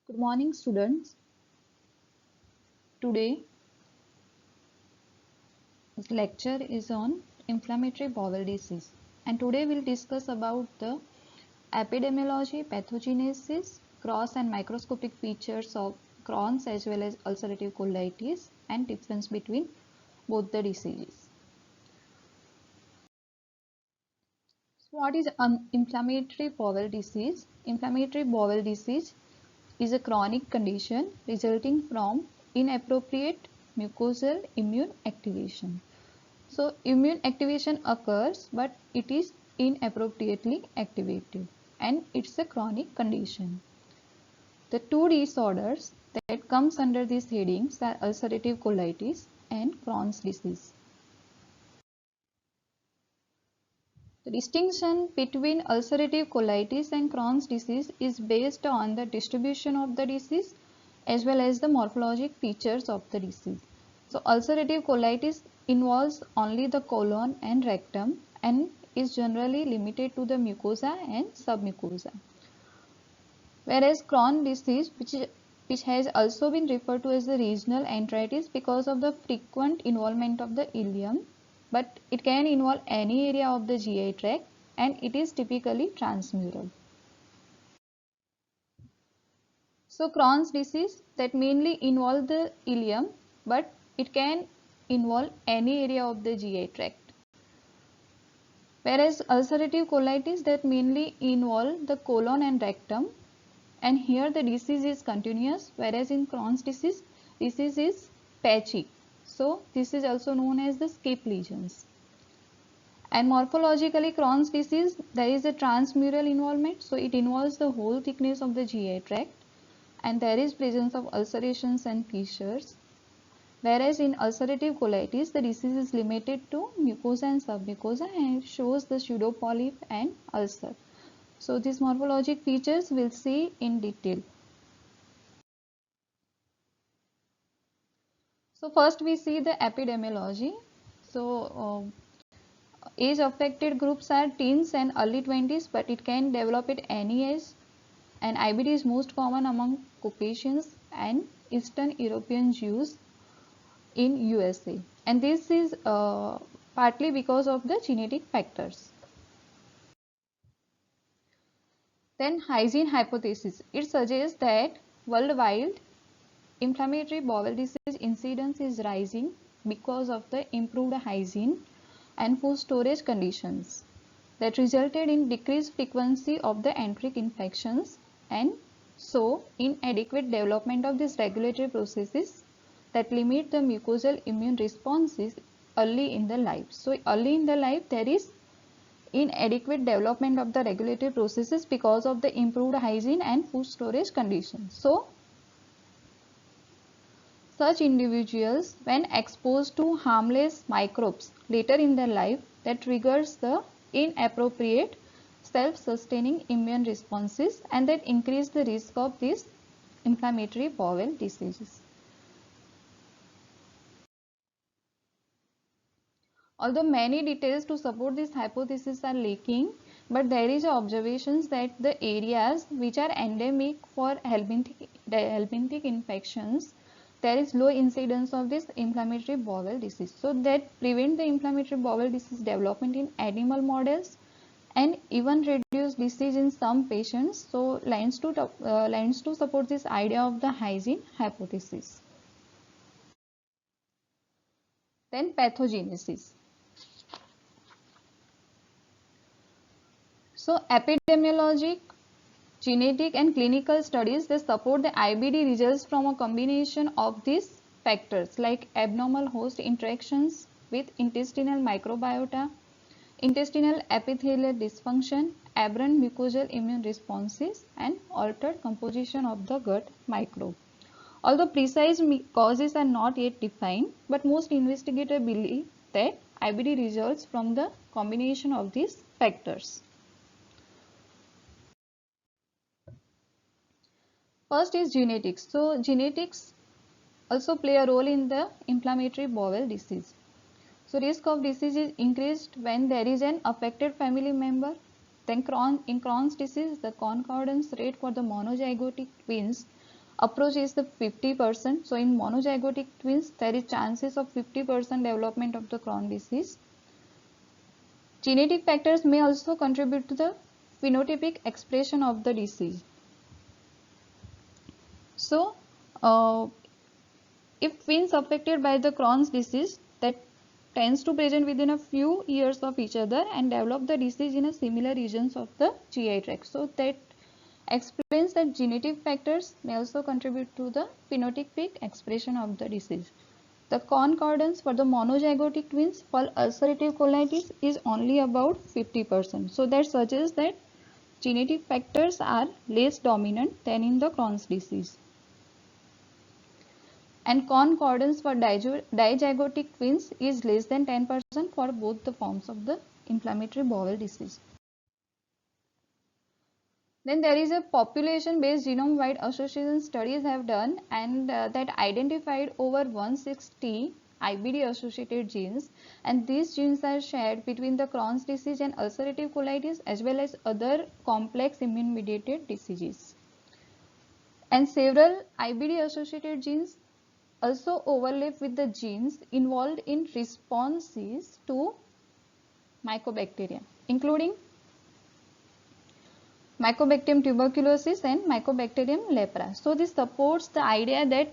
Good morning, students. Today, this lecture is on inflammatory bowel disease, and today we'll discuss about the epidemiology, pathogenesis, gross and microscopic features of Crohn's as well as ulcerative colitis, and difference between both the diseases. So, what is inflammatory bowel disease? Inflammatory bowel disease is a chronic condition resulting from inappropriate mucosal immune activation. So immune activation occurs, but it is inappropriately activated, and it's a chronic condition. The two disorders that comes under these headings are ulcerative colitis and Crohn's disease. The distinction between ulcerative colitis and Crohn's disease is based on the distribution of the disease as well as the morphologic features of the disease. So ulcerative colitis involves only the colon and rectum and is generally limited to the mucosa and submucosa. Whereas Crohn's disease, which has also been referred to as the regional enteritis because of the frequent involvement of the ileum, but it can involve any area of the GI tract and it is typically transmural. So Crohn's disease that mainly involve the ileum, but it can involve any area of the GI tract. Whereas ulcerative colitis that mainly involve the colon and rectum, and here the disease is continuous, whereas in Crohn's disease is patchy. So this is also known as the skip lesions. And morphologically, Crohn's disease, there is a transmural involvement, so it involves the whole thickness of the GI tract, and there is presence of ulcerations and fissures. Whereas in ulcerative colitis, the disease is limited to mucosa and submucosa and shows the pseudopolyp and ulcer. So these morphologic features we'll see in detail. So first we see the epidemiology. So age affected groups are teens and early 20s, but it can develop at any age, and IBD is most common among Caucasians and Eastern European Jews in USA, and this is partly because of the genetic factors. Then hygiene hypothesis. It suggests that worldwide inflammatory bowel disease incidence is rising because of the improved hygiene and food storage conditions that resulted in decreased frequency of the enteric infections and so inadequate development of these regulatory processes that limit the mucosal immune responses early in the life. So early in the life there is inadequate development of the regulatory processes because of the improved hygiene and food storage conditions. So such individuals, when exposed to harmless microbes later in their life, that triggers the inappropriate self-sustaining immune responses and that increase the risk of these inflammatory bowel diseases. Although many details to support this hypothesis are lacking, but there is observations that the areas which are endemic for helminthic infections, there is low incidence of this inflammatory bowel disease. So that prevent the inflammatory bowel disease development in animal models and even reduce disease in some patients. So lines to support this idea of the hygiene hypothesis. Then pathogenesis. So epidemiologic, genetic and clinical studies, they support the IBD results from a combination of these factors like abnormal host interactions with intestinal microbiota, intestinal epithelial dysfunction, aberrant mucosal immune responses and altered composition of the gut microbe. Although precise causes are not yet defined, but most investigators believe that IBD results from the combination of these factors. First is genetics. So genetics also play a role in the inflammatory bowel disease. So risk of disease is increased when there is an affected family member. Then in Crohn's disease, the concordance rate for the monozygotic twins approach is the 50%. So in monozygotic twins, there is chances of 50% development of the Crohn disease. Genetic factors may also contribute to the phenotypic expression of the disease. So, if twins affected by the Crohn's disease that tends to present within a few years of each other and develop the disease in a similar regions of the GI tract. So that explains that genetic factors may also contribute to the phenotypic expression of the disease. The concordance for the monozygotic twins for ulcerative colitis is only about 50%. So that suggests that genetic factors are less dominant than in the Crohn's disease. And concordance for dizygotic twins is less than 10% for both the forms of the inflammatory bowel disease. Then there is a population-based genome-wide association studies have done, and that identified over 160 IBD-associated genes, and these genes are shared between the Crohn's disease and ulcerative colitis as well as other complex immune-mediated diseases. And several IBD-associated genes also overlap with the genes involved in responses to Mycobacterium, including Mycobacterium tuberculosis and Mycobacterium lepra. So this supports the idea that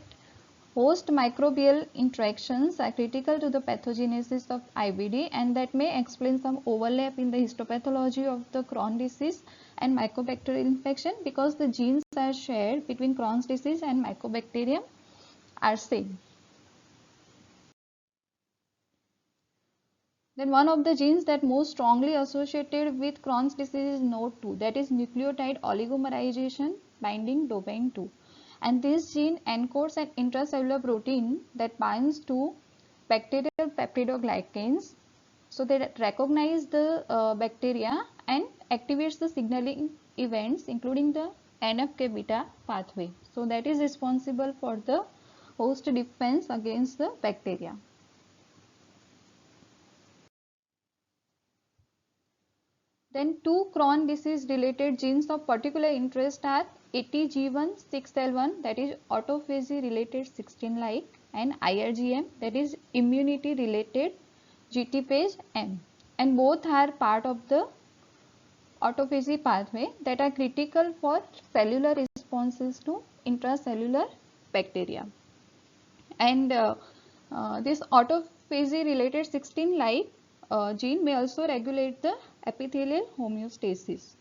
host microbial interactions are critical to the pathogenesis of IBD, and that may explain some overlap in the histopathology of the Crohn disease and Mycobacterial infection, because the genes are shared between Crohn's disease and Mycobacterium are same. Then one of the genes that most strongly associated with Crohn's disease is NOD2, that is nucleotide oligomerization binding domain 2. And this gene encodes an intracellular protein that binds to bacterial peptidoglycans, so that recognize the bacteria and activates the signaling events including the NFK beta pathway. So that is responsible for the host defense against the bacteria. Then two Crohn disease related genes of particular interest are ATG1/6L1, that is autophagy related 16-like, and IRGM, that is immunity related GTPase M, and both are part of the autophagy pathway that are critical for cellular responses to intracellular bacteria. And this autophagy related 16-like gene may also regulate the epithelial homeostasis.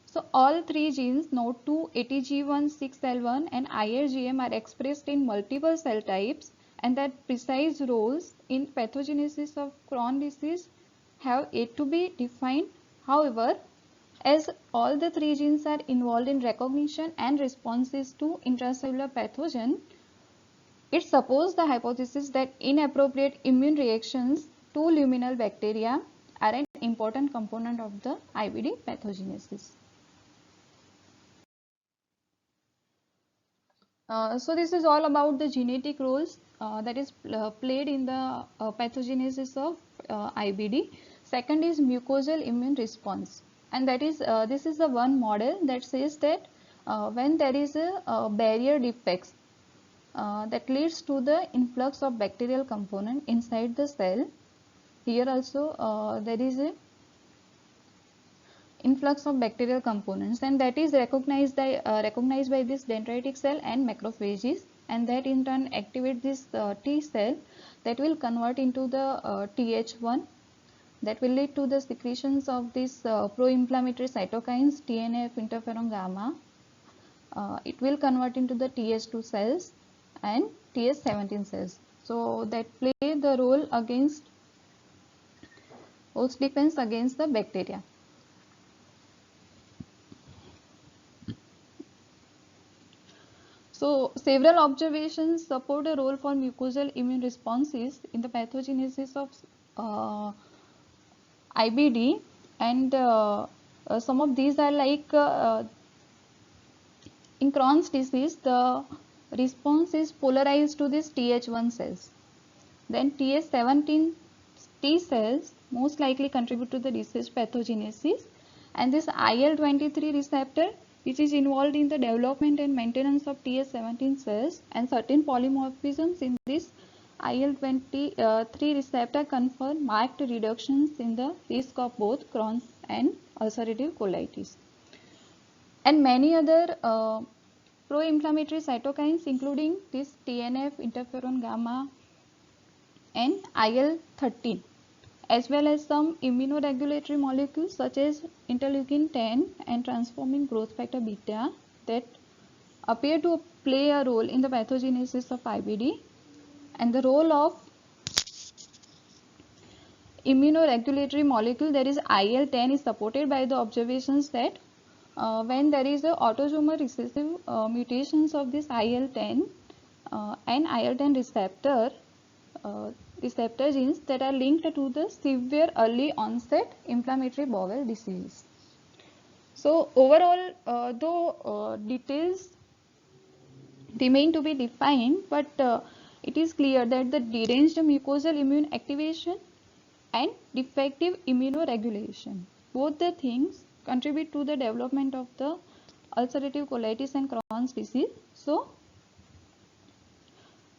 So all three genes NOD2, ATG1/6L1 and IRGM are expressed in multiple cell types, and that precise roles in pathogenesis of Crohn disease have yet to be defined. However, as all the three genes are involved in recognition and responses to intracellular pathogen, it supports the hypothesis that inappropriate immune reactions to luminal bacteria are an important component of the IBD pathogenesis. So this is all about the genetic roles that is played in the pathogenesis of IBD. Second is mucosal immune response, and that is this is the one model that says that when there is a barrier defects that leads to the influx of bacterial component inside the cell. Here also there is a influx of bacterial components, and that is recognized by this dendritic cell and macrophages, and that in turn activate this T cell that will convert into the Th1, that will lead to the secretions of these pro-inflammatory cytokines TNF, interferon gamma. It will convert into the Th2 cells and Th17 cells, so that play the role against host defense against the bacteria. So several observations support a role for mucosal immune responses in the pathogenesis of IBD, and some of these are like in Crohn's disease, the response is polarized to these Th1 cells. Then Th17 T cells most likely contribute to the disease pathogenesis, and this IL-23 receptor which is involved in the development and maintenance of Th17 cells, and certain polymorphisms in this IL-23 receptor confer marked reductions in the risk of both Crohn's and ulcerative colitis. And many other pro-inflammatory cytokines, including this TNF, interferon gamma, and IL-13, as well as some immunoregulatory molecules such as interleukin 10 and transforming growth factor beta, that appear to play a role in the pathogenesis of IBD. And the role of immunoregulatory molecule, that is IL-10, is supported by the observations that when there is a autosomal recessive mutations of this IL-10 and IL-10 receptor genes that are linked to the severe early onset inflammatory bowel disease. So overall, though details remain to be defined, but it is clear that the deranged mucosal immune activation and defective immunoregulation, both the things contribute to the development of the ulcerative colitis and Crohn's disease. So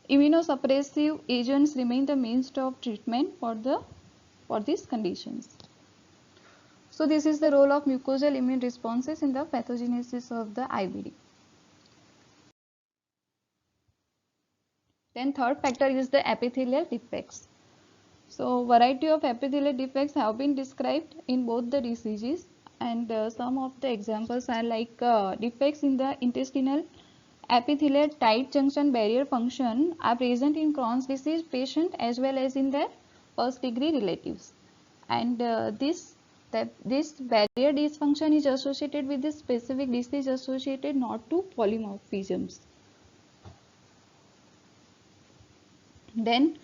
immunosuppressive agents remain the mainstay of treatment for these conditions. So this is the role of mucosal immune responses in the pathogenesis of the IBD. Then third factor is the epithelial defects. So variety of epithelial defects have been described in both the diseases, and some of the examples are like defects in the intestinal epithelial tight junction barrier function are present in Crohn's disease patient as well as in their first degree relatives, and this barrier dysfunction is associated with this specific disease associated not to polymorphisms. Then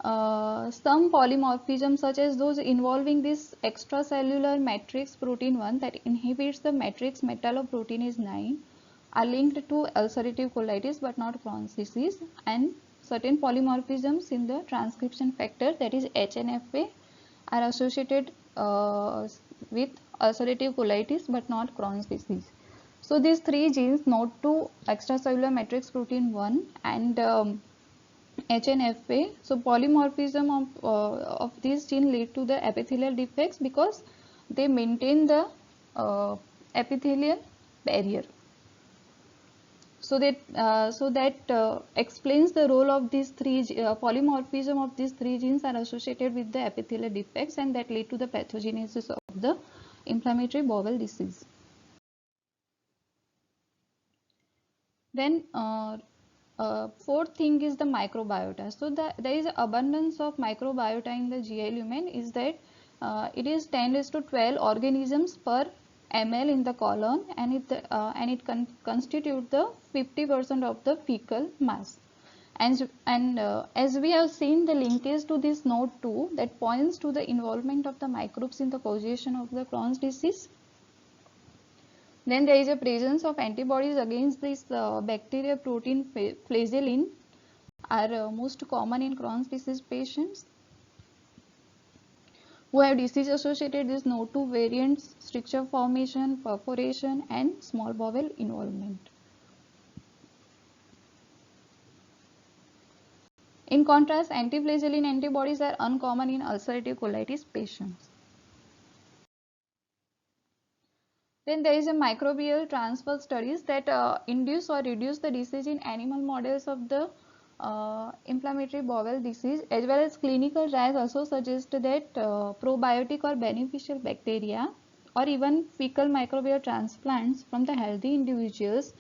some polymorphisms such as those involving this extracellular matrix protein 1 that inhibits the matrix metalloproteinase 9 are linked to ulcerative colitis but not Crohn's disease, and certain polymorphisms in the transcription factor, that is HNF-A, are associated with ulcerative colitis but not Crohn's disease. So these three genes, NOD2, extracellular matrix protein 1 and HNF-A, so polymorphism of these genes lead to the epithelial defects because they maintain the epithelial barrier. So that explains the role of these three polymorphism of these three genes are associated with the epithelial defects, and that lead to the pathogenesis of the inflammatory bowel disease. Then fourth thing is the microbiota. So there is abundance of microbiota in the GI lumen, is that it is 10⁻12 organisms per ml in the colon, and it constitutes the 50% of the fecal mass. And as we have seen the linkage to this node 2 that points to the involvement of the microbes in the causation of the Crohn's disease. Then there is a presence of antibodies against this bacteria protein flagellin are most common in Crohn's disease patients who have disease associated this node 2 variants, stricture formation, perforation and small bowel involvement. In contrast, antiflagellin antibodies are uncommon in ulcerative colitis patients. Then there is a microbial transfer studies that induce or reduce the disease in animal models of the inflammatory bowel disease, as well as clinical trials also suggest that probiotic or beneficial bacteria or even fecal microbial transplants from the healthy individuals,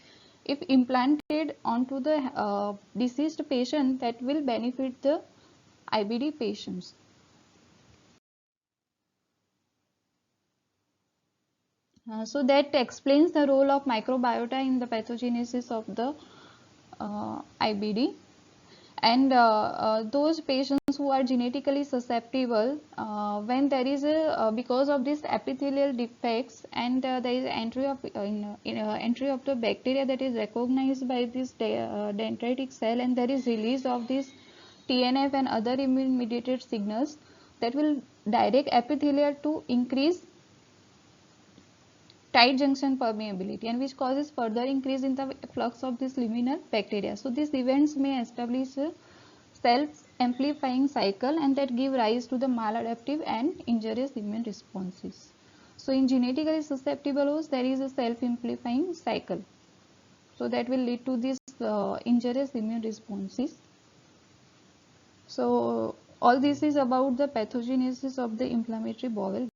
if implanted onto the deceased patient, that will benefit the IBD patients. So that explains the role of microbiota in the pathogenesis of the IBD. And those patients who are genetically susceptible, when there is a because of this epithelial defects and there is entry of entry of the bacteria that is recognized by this dendritic cell, and there is release of this TNF and other immune mediated signals that will direct epithelia to increase tight junction permeability, and which causes further increase in the flux of this luminal bacteria. So these events may establish a self-amplifying cycle, and that give rise to the maladaptive and injurious immune responses. So in genetically susceptible hosts, there is a self-amplifying cycle. So that will lead to these injurious immune responses. So all this is about the pathogenesis of the inflammatory bowel.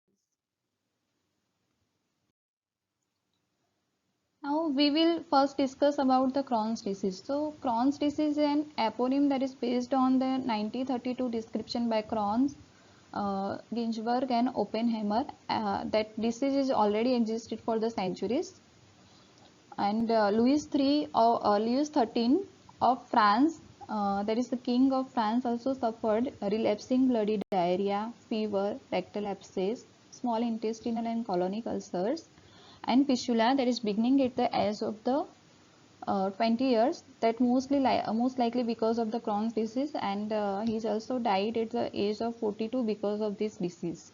Now we will first discuss about the Crohn's disease. So Crohn's disease is an eponym that is based on the 1932 description by Crohn's, Ginsberg and Oppenheimer. That disease is already existed for the centuries. And Louis XIII of France, that is the king of France, also suffered relapsing bloody diarrhea, fever, rectal abscess, small intestinal and colonic ulcers, and fistula, that is beginning at the age of the 20 years, that most likely because of the Crohn's disease, and he's also died at the age of 42 because of this disease.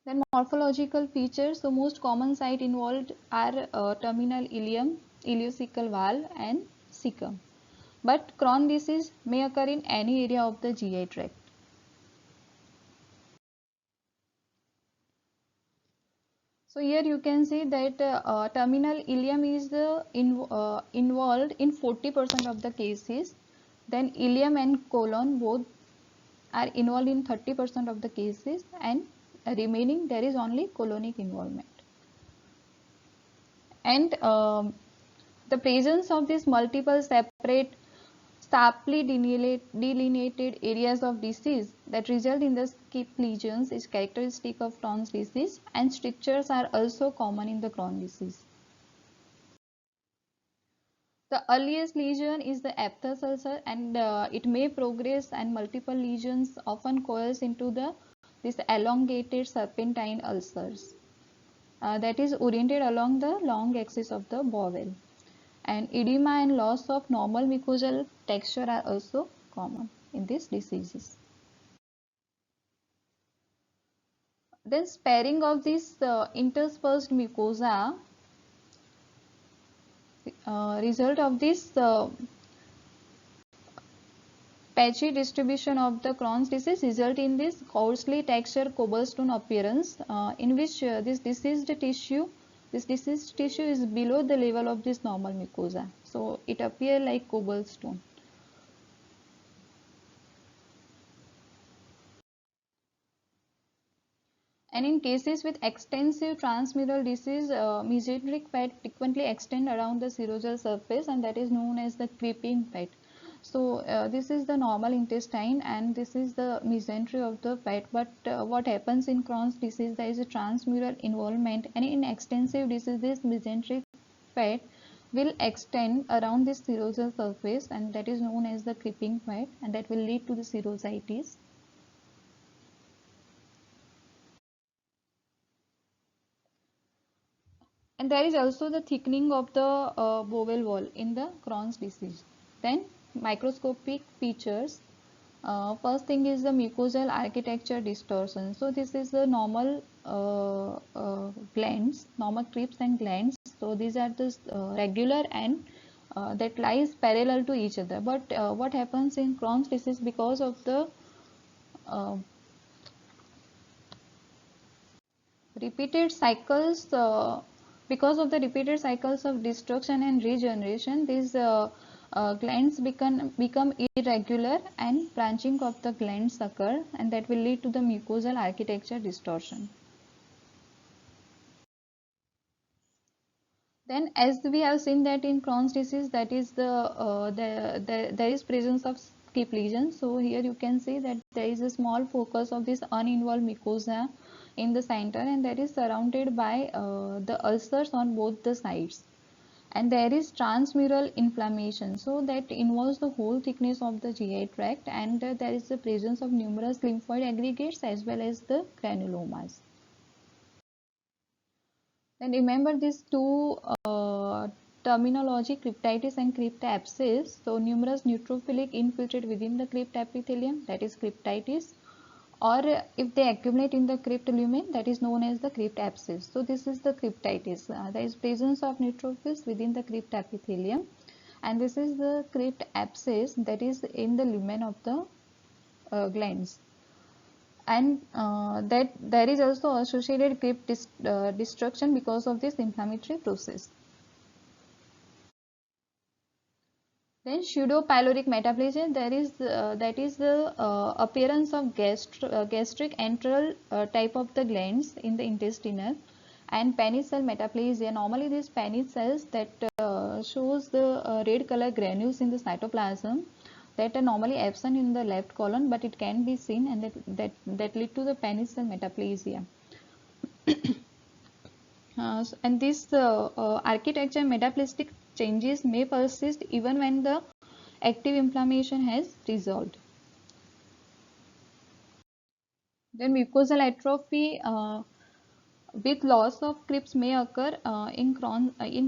Then morphological features. So most common site involved are terminal ileum, ileocecal valve, and cecum. But Crohn's disease may occur in any area of the GI tract. So here you can see that terminal ileum is involved in 40% of the cases. Then ileum and colon both are involved in 30% of the cases, and remaining there is only colonic involvement. And the presence of these multiple separate sharply delineated areas of disease that result in the skip lesions is characteristic of Crohn's disease, and strictures are also common in the Crohn's disease. The earliest lesion is the aphthous ulcer, and it may progress, and multiple lesions often coalesce into this elongated serpentine ulcers that is oriented along the long axis of the bowel. And edema and loss of normal mucosal texture are also common in these diseases. Then sparing of this interspersed mucosa, result of this patchy distribution of the Crohn's disease result in this coarsely textured cobblestone appearance, in which this diseased tissue is below the level of this normal mucosa. So it appears like cobblestone. And in cases with extensive transmural disease, mesenteric fat frequently extend around the serosal surface, and that is known as the creeping fat. So this is the normal intestine, and this is the mesentery of the fat. But what happens in Crohn's disease, there is a transmural involvement, and in extensive disease, this mesenteric fat will extend around this serosal surface, and that is known as the creeping fat, and that will lead to the serositis. And there is also the thickening of the bowel wall in the Crohn's disease. Then microscopic features. First thing is the mucosal architecture distortion. So this is the normal glands, normal crypts and glands. So these are the regular and that lies parallel to each other. But what happens in Crohn's disease, because of the repeated cycles because of the repeated cycles of destruction and regeneration, these glands become irregular, and branching of the glands occur, and that will lead to the mucosal architecture distortion. Then, as we have seen that in Crohn's disease, that is there is presence of skip lesions. So here you can see that there is a small focus of this uninvolved mucosa in the center, and that is surrounded by the ulcers on both the sides. And there is transmural inflammation, so that involves the whole thickness of the GI tract, and there is the presence of numerous lymphoid aggregates as well as the granulomas. Then remember these two terminology, cryptitis and cryptabscess. So numerous neutrophilic infiltrate within the crypt epithelium, that is cryptitis, or if they accumulate in the crypt lumen, that is known as the crypt abscess. So this is the cryptitis. There is presence of neutrophils within the crypt epithelium, and this is the crypt abscess that is in the lumen of the glands, and that there is also associated crypt destruction because of this inflammatory process. Then pseudopyloric metaplasia, that is the appearance of gastric antral type of the glands in the intestinal, and Paneth cell metaplasia. Normally these Paneth cells that shows the red color granules in the cytoplasm that are normally absent in the left colon, but it can be seen, and that lead to the Paneth cell metaplasia. And this architecture metaplastic changes may persist even when the active inflammation has resolved. Then mucosal atrophy with loss of crypts may occur in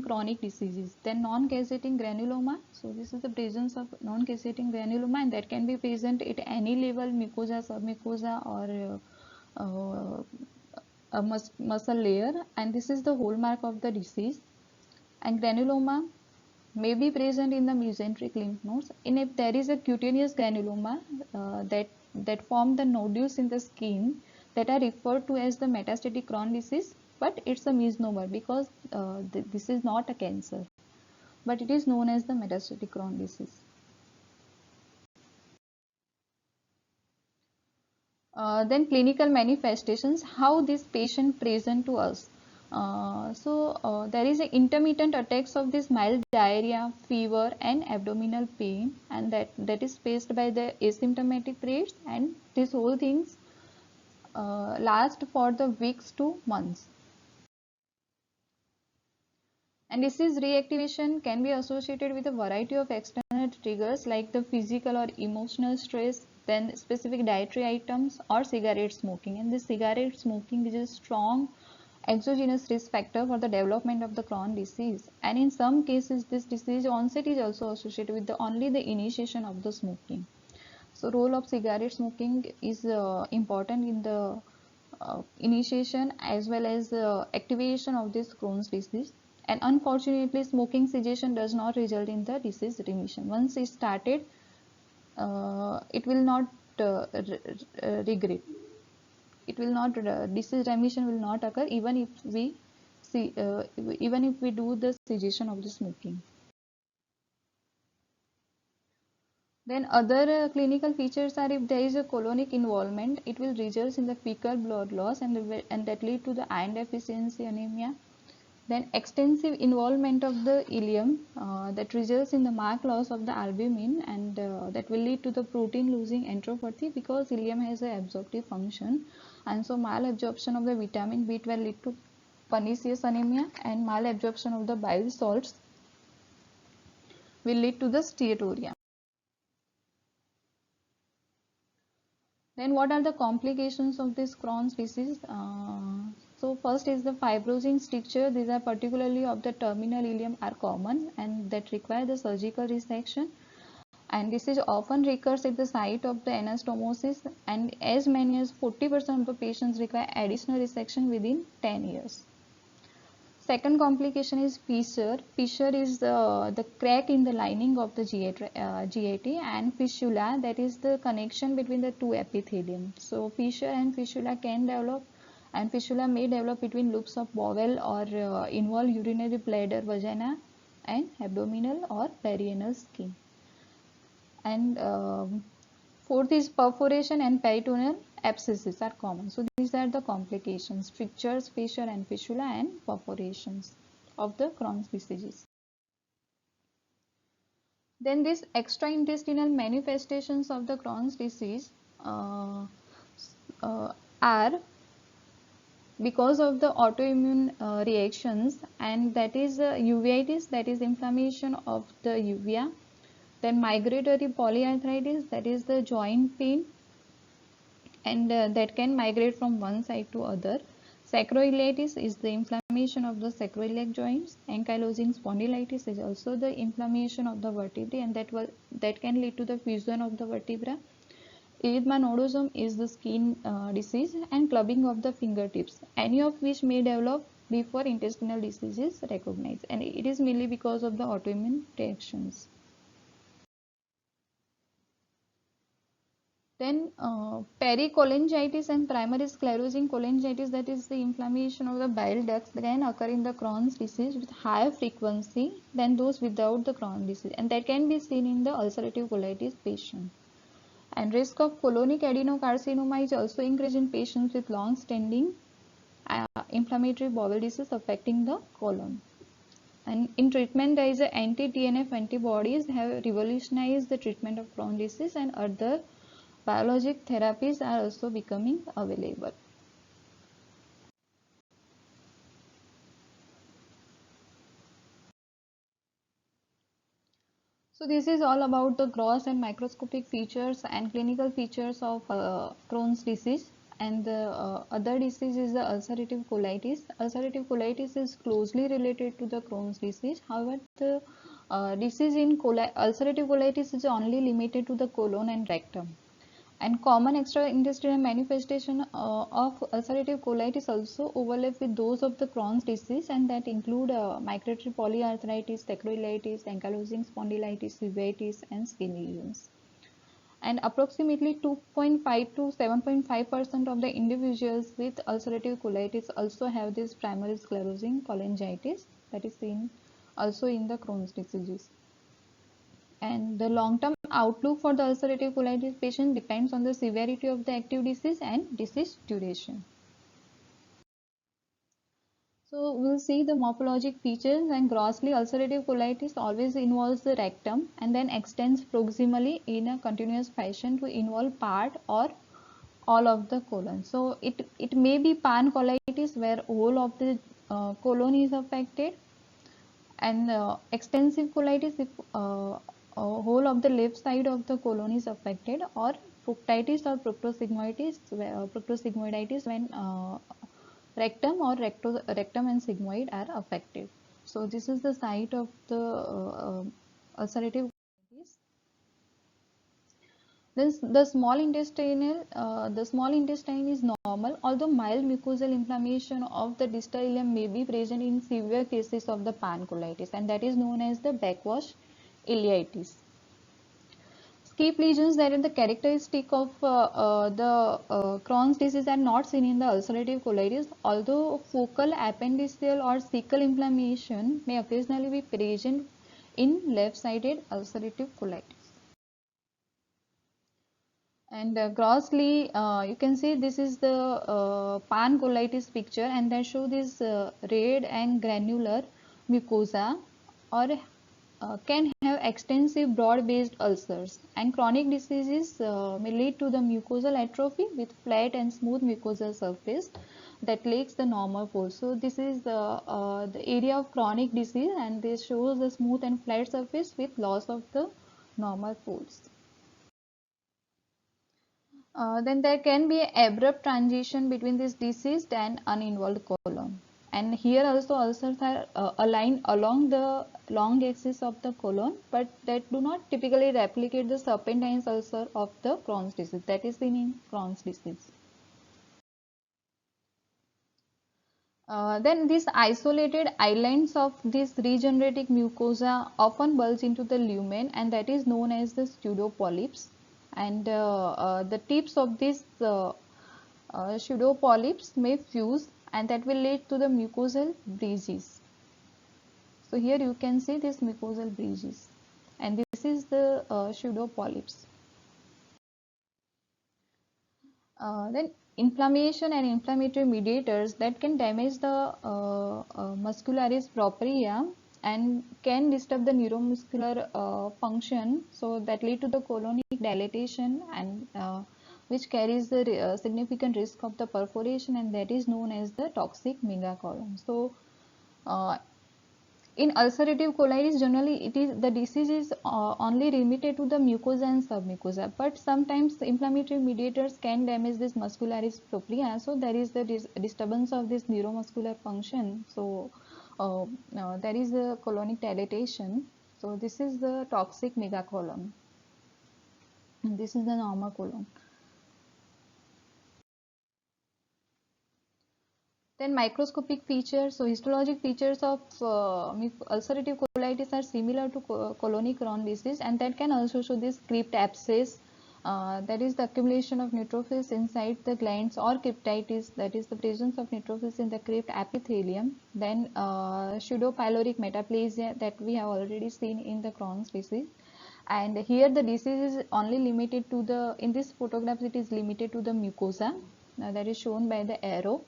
chronic diseases. Then non-cassating granuloma. So this is the presence of non-cassating granuloma, and that can be present at any level, mucosa, submucosa, or a muscle layer, and this is the hallmark of the disease. And granuloma may be present in the mesenteric lymph nodes. And if there is a cutaneous granuloma that form the nodules in the skin, that are referred to as the metastatic Crohn disease, but it's a misnomer because this is not a cancer, but it is known as the metastatic Crohn disease. Then clinical manifestations, how this patient present to us. There is intermittent attacks of this mild diarrhea, fever, and abdominal pain, and that is faced by the asymptomatic periods, and these whole things last for the weeks to months. And disease reactivation can be associated with a variety of external triggers like the physical or emotional stress, then specific dietary items, or cigarette smoking. And this cigarette smoking is a strong exogenous risk factor for the development of the Crohn disease. And in some cases, this disease onset is also associated with only the initiation of the smoking. So role of cigarette smoking is important in the initiation as well as activation of this Crohn's disease. And unfortunately, smoking cessation does not result in the disease remission. Once it started, it will not regret. It will not disease remission will not occur even if we do the cessation of the smoking. Then other clinical features are, if there is a colonic involvement, it will result in the fecal blood loss and that lead to the iron deficiency anemia. Then extensive involvement of the ileum that results in the marked loss of the albumin, and that will lead to the protein losing enteropathy because ileum has a absorptive function, and so malabsorption of the vitamin B12 lead to pernicious anemia, and malabsorption of the bile salts will lead to the steatorrhea. Then what are the complications of this Crohn's disease? So first is the fibrosing stricture. These are particularly of the terminal ileum are common and that require the surgical resection. And this is often recurs at the site of the anastomosis, and as many as 40% of the patients require additional resection within 10 years. Second complication is fissure. Fissure is the crack in the lining of the GAT, and fistula, that is the connection between the two epithelium. So fissure and fistula can develop, and fistula may develop between loops of bowel or involve urinary bladder, vagina, and abdominal or perianal skin. And fourth is perforation and peritoneal abscesses are common. So these are the complications: strictures, fissure and fistula, and perforations of the Crohn's disease. Then these extraintestinal manifestations of the Crohn's disease are because of the autoimmune reactions, and that is uveitis, that is inflammation of the uvea. Then migratory polyarthritis, that is the joint pain, and that can migrate from one side to other. Sacroiliitis is the inflammation of the sacroiliac joints. Ankylosing spondylitis is also the inflammation of the vertebrae, and that can lead to the fusion of the vertebra. erythema nodosum is the skin disease and clubbing of the fingertips, any of which may develop before intestinal disease is recognized, and it is mainly because of the autoimmune reactions. Then pericholangitis and primary sclerosing cholangitis, that is the inflammation of the bile ducts, can occur in the Crohn's disease with higher frequency than those without the Crohn's disease, and that can be seen in the ulcerative colitis patient. And risk of colonic adenocarcinoma is also increased in patients with long-standing inflammatory bowel disease affecting the colon. And in treatment, there is anti-TNF antibodies have revolutionized the treatment of Crohn's disease, and other biologic therapies are also becoming available. So this is all about the gross and microscopic features and clinical features of Crohn's disease. And the other disease is the ulcerative colitis. Ulcerative colitis is closely related to the Crohn's disease. However, the disease in ulcerative colitis is only limited to the colon and rectum. And common extraintestinal manifestation of ulcerative colitis also overlap with those of the Crohn's disease, and that include migratory polyarthritis, sacroiliitis, ankylosing spondylitis, uveitis, and skin lesions. And approximately 2.5 to 7.5% of the individuals with ulcerative colitis also have this primary sclerosing cholangitis, that is seen also in the Crohn's disease. And the long-term outlook for the ulcerative colitis patient depends on the severity of the active disease and disease duration. So we'll see the morphologic features, and grossly ulcerative colitis always involves the rectum and then extends proximally in a continuous fashion to involve part or all of the colon. So it may be pancolitis where whole of the colon is affected, and extensive colitis if whole of the left side of the colon is affected, or proctitis or proctosigmoiditis when rectum or rectum and sigmoid are affected. So this is the site of the ulcerative colitis. Then the small intestine is normal, although mild mucosal inflammation of the distal ileum may be present in severe cases of the pancolitis, and that is known as the backwash ileitis. Skip lesions that are the characteristic of the Crohn's disease are not seen in the ulcerative colitis, although focal, appendiceal or cecal inflammation may occasionally be present in left-sided ulcerative colitis. And grossly you can see this is the pancolitis picture, and they show this red and granular mucosa, or can have extensive broad-based ulcers, and chronic diseases may lead to the mucosal atrophy with flat and smooth mucosal surface that lacks the normal folds. So this is the area of chronic disease, and this shows the smooth and flat surface with loss of the normal folds. Then there can be an abrupt transition between this diseased and uninvolved colon. And here also ulcers are aligned along the long axis of the colon, but that do not typically replicate the serpentine ulcer of the Crohn's disease, that is seen in Crohn's disease. Then these isolated islands of this regenerating mucosa often bulge into the lumen, and that is known as the pseudopolyps. And the tips of these pseudopolyps may fuse, and that will lead to the mucosal bridges. So here you can see this mucosal bridges, and this is the pseudopolyps. Then inflammation and inflammatory mediators that can damage the muscularis propria and can disturb the neuromuscular function, so that lead to the colonic dilatation, and which carries the significant risk of the perforation, and that is known as the toxic megacolon. So in ulcerative colitis, generally the disease is only limited to the mucosa and submucosa, but sometimes inflammatory mediators can damage this muscularis propria, so there is the disturbance of this neuromuscular function. So there is the colonic dilatation. So this is the toxic megacolon, and this is the normal colon. Then microscopic features. So histologic features of ulcerative colitis are similar to colonic Crohn disease, and that can also show this crypt abscess, that is the accumulation of neutrophils inside the glands, or cryptitis, that is the presence of neutrophils in the crypt epithelium. Then pseudopyloric metaplasia, that we have already seen in the Crohn's disease. And here the disease is only limited to the, in this photograph it is limited to the mucosa, that is shown by the arrow.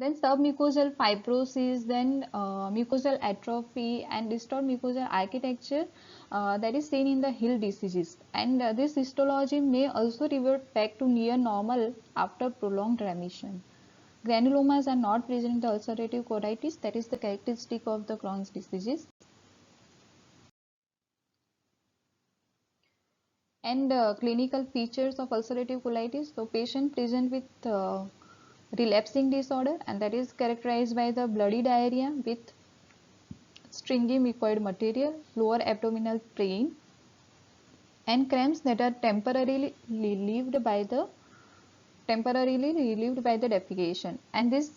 Then submucosal fibrosis, then mucosal atrophy and distorted mucosal architecture, that is seen in the Hill diseases. And this histology may also revert back to near normal after prolonged remission. Granulomas are not present in the ulcerative colitis, that is the characteristic of the Crohn's diseases. And clinical features of ulcerative colitis. So patient present with relapsing disorder, and that is characterized by the bloody diarrhea with stringy mucoid material, lower abdominal pain, and cramps that are temporarily relieved by the defecation. And this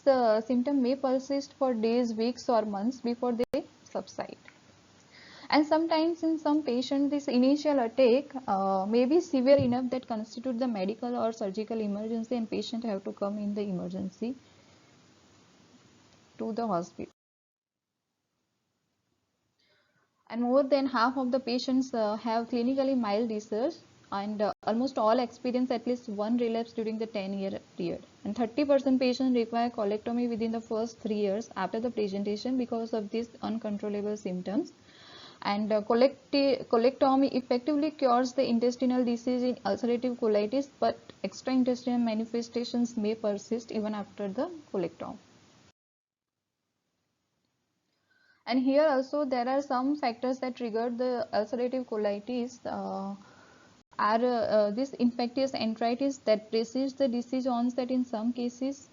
symptom may persist for days, weeks, or months before they subside. And sometimes in some patients this initial attack may be severe enough that constitute the medical or surgical emergency, and patient have to come in the emergency to the hospital. And more than half of the patients have clinically mild disease, and almost all experience at least one relapse during the 10-year period. And 30% patients require colectomy within the first 3 years after the presentation because of these uncontrollable symptoms. And colectomy effectively cures the intestinal disease in ulcerative colitis, but extraintestinal manifestations may persist even after the colectomy. And here also there are some factors that trigger the ulcerative colitis, this infectious enteritis that precedes the disease onset in some cases.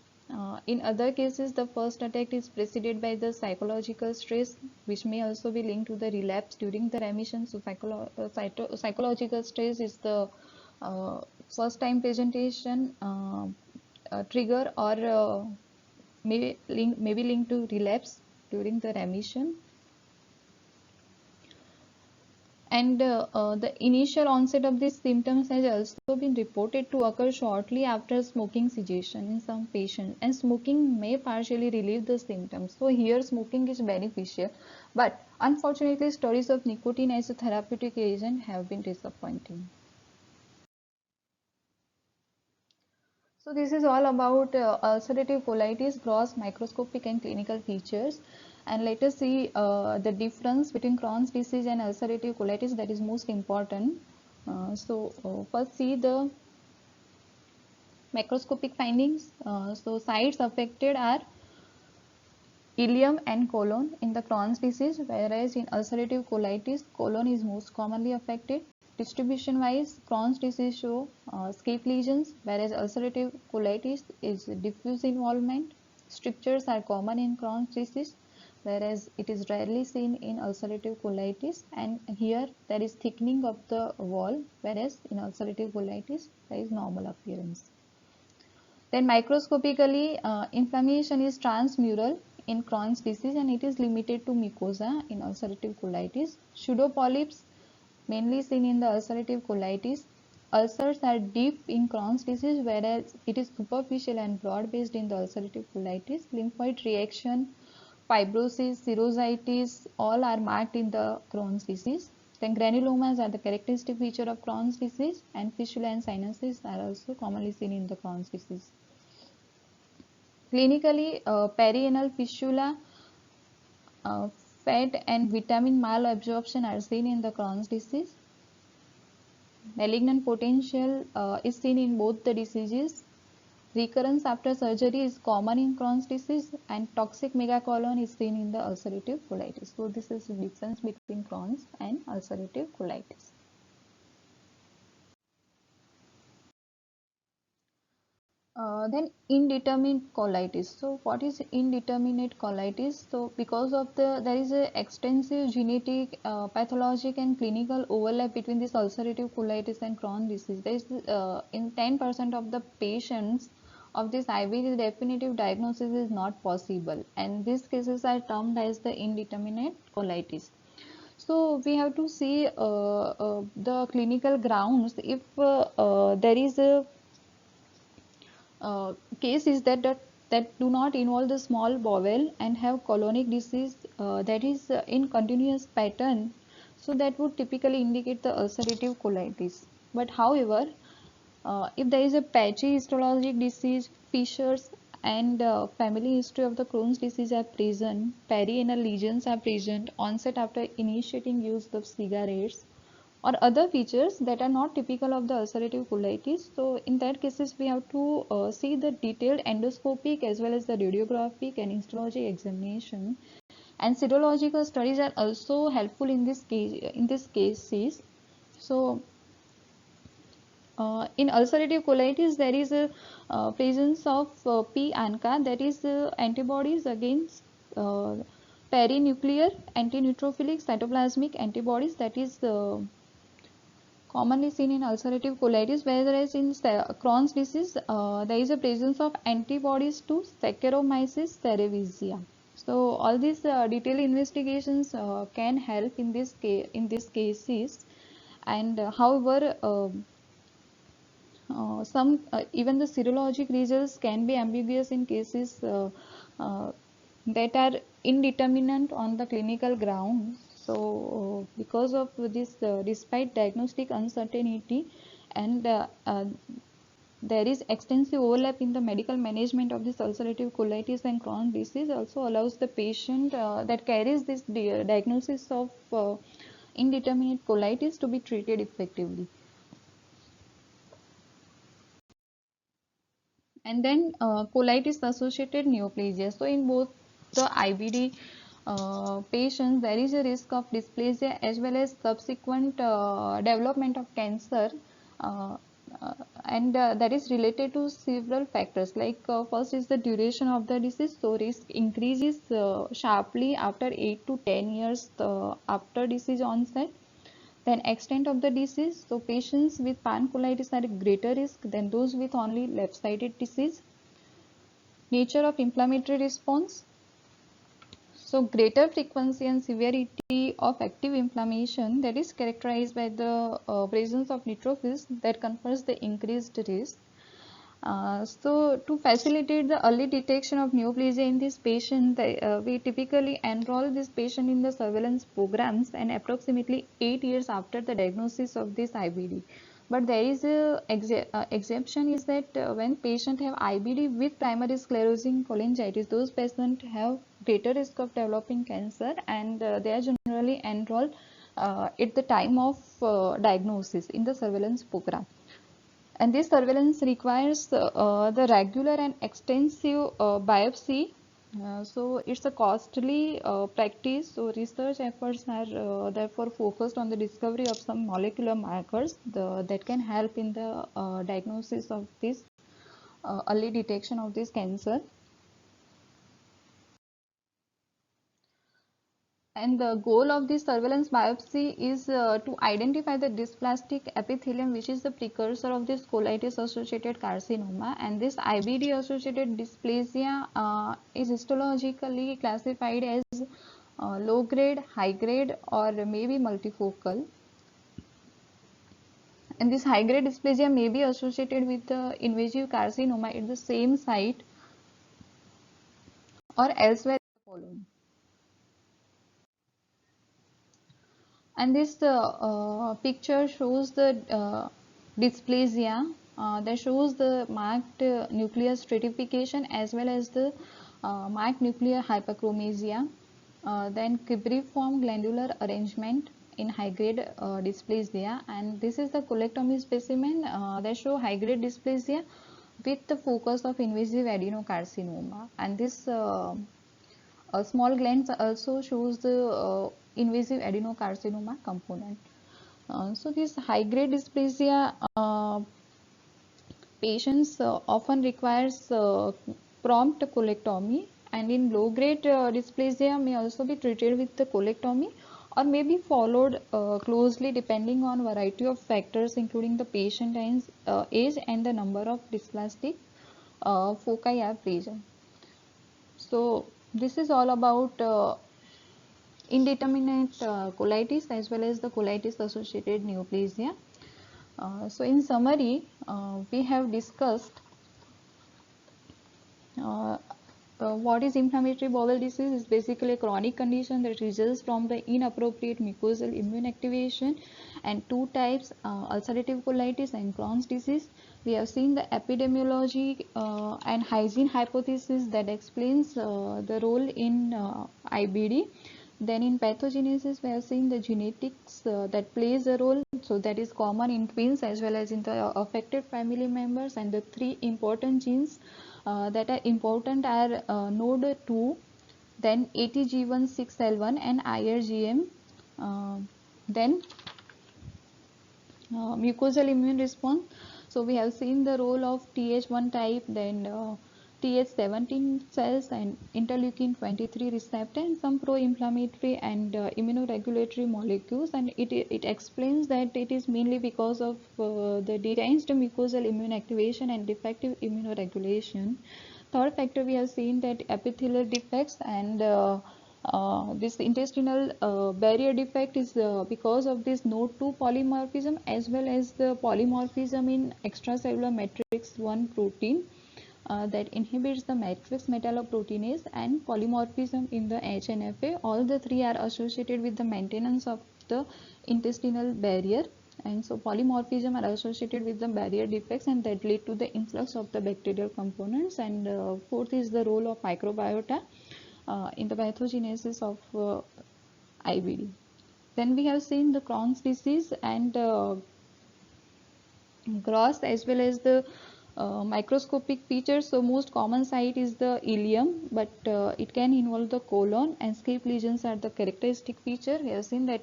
In other cases, the first attack is preceded by the psychological stress, which may also be linked to the relapse during the remission. So psychological stress is the first time presentation trigger, or may be linked to relapse during the remission. And the initial onset of these symptoms has also been reported to occur shortly after smoking cessation in some patients, and smoking may partially relieve the symptoms. So here smoking is beneficial, but unfortunately studies of nicotine as a therapeutic agent have been disappointing. So this is all about ulcerative colitis, gross microscopic and clinical features. And let us see the difference between Crohn's disease and ulcerative colitis, that is most important. First see the macroscopic findings. So sites affected are ileum and colon in the Crohn's disease, whereas in ulcerative colitis, colon is most commonly affected. Distribution wise, Crohn's disease show scape lesions, whereas ulcerative colitis is diffuse involvement. Strictures are common in Crohn's disease, whereas it is rarely seen in ulcerative colitis. And here there is thickening of the wall, whereas in ulcerative colitis there is normal appearance. Then microscopically, inflammation is transmural in Crohn's disease, and it is limited to mucosa in ulcerative colitis. Pseudopolyps mainly seen in the ulcerative colitis. Ulcers are deep in Crohn's disease, whereas it is superficial and broad based in the ulcerative colitis. Lymphoid reaction, fibrosis, serositis, all are marked in the Crohn's disease. Then granulomas are the characteristic feature of Crohn's disease, and fistula and sinuses are also commonly seen in the Crohn's disease. Clinically, perianal fistula, fat and vitamin malabsorption are seen in the Crohn's disease. Malignant potential is seen in both the diseases. Recurrence after surgery is common in Crohn's disease, and toxic megacolon is seen in the ulcerative colitis. So this is the difference between Crohn's and ulcerative colitis. Then indeterminate colitis. So what is indeterminate colitis? So because of there is a extensive genetic, pathologic and clinical overlap between this ulcerative colitis and Crohn's disease. There is in 10% of the patients of this IBD, definitive diagnosis is not possible, and these cases are termed as the indeterminate colitis. So we have to see the clinical grounds if there is a cases that do not involve the small bowel and have colonic disease that is in continuous pattern, so that would typically indicate the ulcerative colitis. But however, if there is a patchy histologic disease, fissures and family history of the Crohn's disease are present, perianal lesions are present, onset after initiating use of cigarettes, or other features that are not typical of the ulcerative colitis. So in that cases we have to see the detailed endoscopic as well as the radiographic and histology examination, and serological studies are also helpful in this cases. So in ulcerative colitis there is a presence of p-ANCA, that is antibodies against perinuclear antineutrophilic cytoplasmic antibodies, that is commonly seen in ulcerative colitis, whereas in Crohn's disease there is a presence of antibodies to Saccharomyces cerevisiae. So all these detailed investigations can help in these cases, and however some even the serologic results can be ambiguous in cases uh, that are indeterminate on the clinical grounds. So because of this, despite diagnostic uncertainty and there is extensive overlap in the medical management of this ulcerative colitis and Crohn's disease, also allows the patient that carries this diagnosis of indeterminate colitis to be treated effectively. And then colitis associated neoplasia. So in both the IBD patients, there is a risk of dysplasia as well as subsequent development of cancer, uh, uh, and that is related to several factors, like first is the duration of the disease. So risk increases sharply after 8 to 10 years after disease onset. Then extent of the disease. So patients with pancolitis are at greater risk than those with only left-sided disease. Nature of inflammatory response. So greater frequency and severity of active inflammation, that is characterized by the presence of neutrophils, that confers the increased risk. So to facilitate the early detection of neoplasia in this patient, we typically enroll this patient in the surveillance programs and approximately 8 years after the diagnosis of this IBD. But there is a exception, is that when patients have IBD with primary sclerosing cholangitis, those patients have greater risk of developing cancer, and they are generally enrolled at the time of diagnosis in the surveillance program. And this surveillance requires the regular and extensive biopsy. So it's a costly practice. So research efforts are therefore focused on the discovery of some molecular markers that can help in the diagnosis of this early detection of this cancer. And the goal of this surveillance biopsy is to identify the dysplastic epithelium, which is the precursor of this colitis associated carcinoma. And this IBD associated dysplasia is histologically classified as low grade, high grade, or maybe multifocal. And this high grade dysplasia may be associated with the invasive carcinoma at the same site or elsewhere in the colon. And this picture shows the dysplasia that shows the marked nuclear stratification as well as the marked nuclear hyperchromasia, then cribriform glandular arrangement in high grade dysplasia. And this is the colectomy specimen that show high grade dysplasia with the focus of invasive adenocarcinoma. And this small glands also shows the invasive adenocarcinoma component. So this high grade dysplasia patients often requires prompt colectomy, and in low grade dysplasia may also be treated with the colectomy or may be followed closely depending on variety of factors including the patient age and the number of dysplastic foci are present. So this is all about indeterminate colitis as well as the colitis associated neoplasia. So in summary, we have discussed uh, what is inflammatory bowel disease. Is basically a chronic condition that results from the inappropriate mucosal immune activation, and two types, ulcerative colitis and Crohn's disease. We have seen the epidemiology and hygiene hypothesis that explains the role in IBD. Then in pathogenesis, we have seen the genetics that plays a role, so that is common in twins as well as in the affected family members, and the three important genes that are important are NOD2, then ATG16L1 and IRGM. Then mucosal immune response. So we have seen the role of Th1 type, then Th17 cells and interleukin 23 receptor and some pro-inflammatory and immunoregulatory molecules, and it explains that it is mainly because of the deranged mucosal immune activation and defective immunoregulation. Third factor, we have seen that epithelial defects and this intestinal barrier defect is because of this NOD2 polymorphism as well as the polymorphism in extracellular matrix 1 protein that inhibits the matrix metalloproteinase, and polymorphism in the HNFA. All the three are associated with the maintenance of the intestinal barrier, and so polymorphism are associated with the barrier defects and that lead to the influx of the bacterial components. And fourth is the role of microbiota in the pathogenesis of IBD. Then we have seen the Crohn's disease and gross as well as the microscopic features. So most common site is the ileum, but it can involve the colon, and scalp lesions are the characteristic feature. We have seen that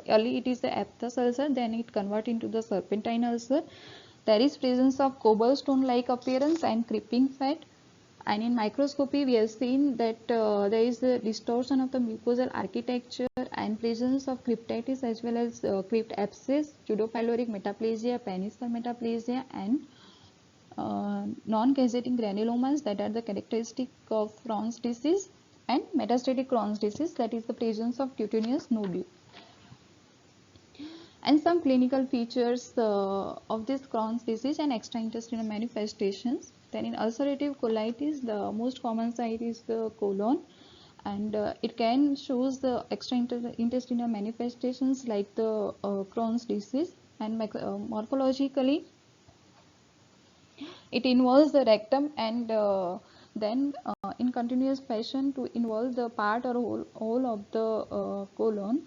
early it is the aphthous ulcer, then it convert into the serpentine ulcer. There is presence of cobblestone like appearance and creeping fat. And in microscopy, we have seen that there is a distortion of the mucosal architecture and presence of cryptitis as well as crypt abscess, pseudopyloric metaplasia, penicillin metaplasia, and non-casseting granulomas that are the characteristic of Crohn's disease, and metastatic Crohn's disease, that is the presence of cutaneous nodule. And some clinical features of this Crohn's disease and extraintestinal manifestations. Then in ulcerative colitis, the most common site is the colon, and it can shows the extraintestinal manifestations like the Crohn's disease, and morphologically it involves the rectum, and then in continuous fashion to involve the part or whole of the colon,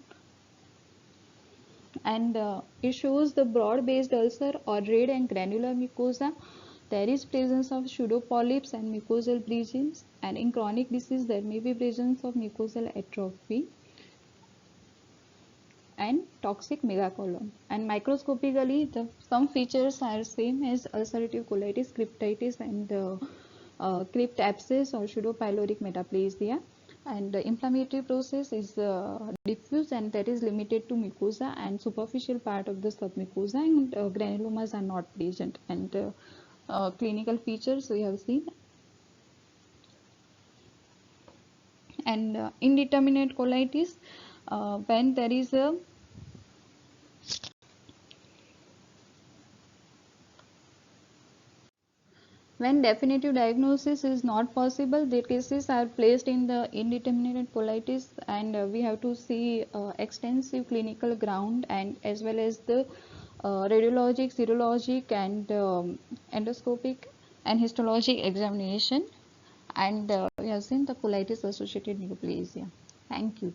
and it shows the broad based ulcer or red and granular mucosa. There is presence of pseudopolyps and mucosal bleachings, and in chronic disease there may be presence of mucosal atrophy and toxic megacolon. And microscopically some features are same as ulcerative colitis, cryptitis, and crypt abscess or pseudopyloric metaplasia. And the inflammatory process is diffuse, and that is limited to mucosa and superficial part of the submucosa, and granulomas are not present. And clinical features we have seen. And indeterminate colitis, when there is a when definitive diagnosis is not possible, the cases are placed in the indeterminate colitis, and we have to see extensive clinical ground and as well as the radiologic, serologic, and endoscopic and histologic examination. And we have seen the colitis associated neoplasia. Thank you.